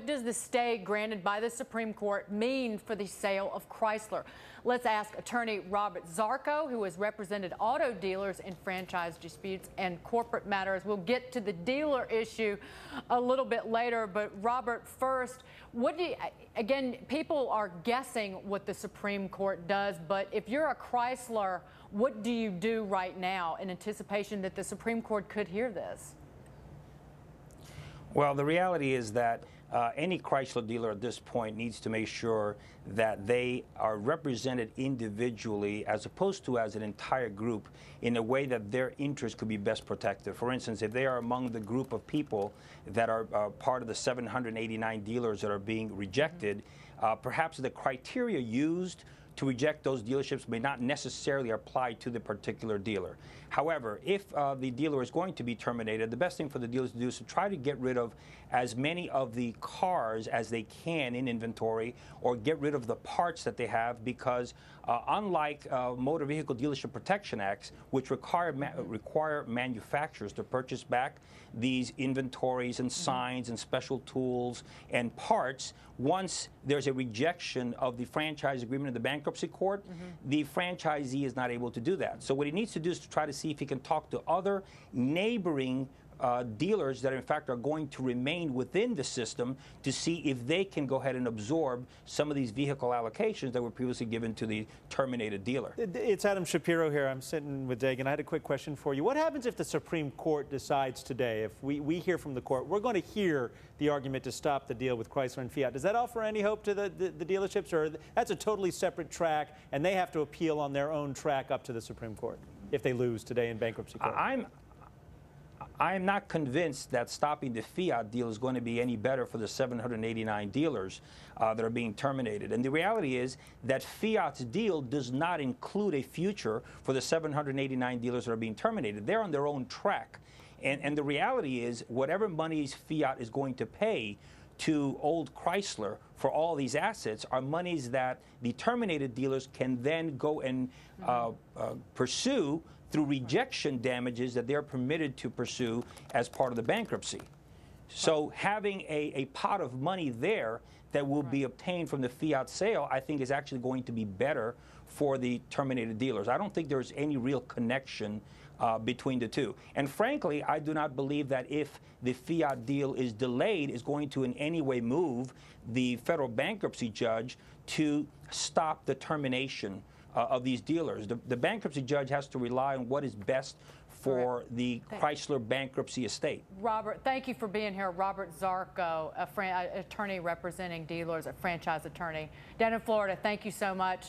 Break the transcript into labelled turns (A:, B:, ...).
A: what does the stay granted by the Supreme Court mean for the sale of Chrysler? Let's ask attorney Robert Zarco, who has represented auto dealers in franchise disputes and corporate matters. We'll get to the dealer issue a little bit later, but Robert, first, again, people are guessing what the Supreme Court does, but if you're a Chrysler, what do you do right now in anticipation that the Supreme Court could hear this?
B: Well, the reality is that any Chrysler dealer at this point needs to make sure that they are represented individually as opposed to as an entire group in a way that their interests could be best protected. For instance, if they are among the group of people that are part of the 789 dealers that are being rejected, perhaps the criteria used to reject those dealerships may not necessarily apply to the particular dealer. However, if the dealer is going to be terminated, the best thing for the dealers to do is to try to get rid of as many of the cars as they can in inventory, or get rid of the parts that they have, because unlike Motor Vehicle Dealership Protection Acts, which require manufacturers to purchase back these inventories and signs and special tools and parts, once there's a rejection of the franchise agreement in the bankruptcy court, the franchisee is not able to do that. So what he needs to do is to try to see if he can talk to other neighboring dealers that in fact are going to remain within the system to see if they can go ahead and absorb some of these vehicle allocations that were previously given to the terminated dealer.
C: It's Adam Shapiro here. I'm sitting with Dagan. I had a quick question for you. What happens if the Supreme Court decides today, if we hear from the court, we're going to hear the argument to stop the deal with Chrysler and Fiat? Does that offer any hope to the dealerships, or that's a totally separate track and they have to appeal on their own track up to the Supreme Court if they lose today in bankruptcy court?
B: I'm not convinced that stopping the Fiat deal is going to be any better for the 789 dealers that are being terminated. And the reality is that Fiat's deal does not include a future for the 789 dealers that are being terminated. They're on their own track. And the reality is, whatever monies Fiat is going to pay to old Chrysler for all these assets are monies that the terminated dealers can then go and pursue through rejection damages that they're permitted to pursue as part of the bankruptcy. So having a pot of money there that will be obtained from the Fiat sale, I think, is actually going to be better for the terminated dealers. I don't think there's any real connection between the two. And frankly, I do not believe that if the Fiat deal is delayed, is going to in any way move the federal bankruptcy judge to stop the termination of these dealers. The bankruptcy judge has to rely on what is best for the Chrysler bankruptcy estate.
A: Robert, thank you for being here. Robert Zarco, attorney representing dealers, a franchise attorney down in Florida. Thank you so much.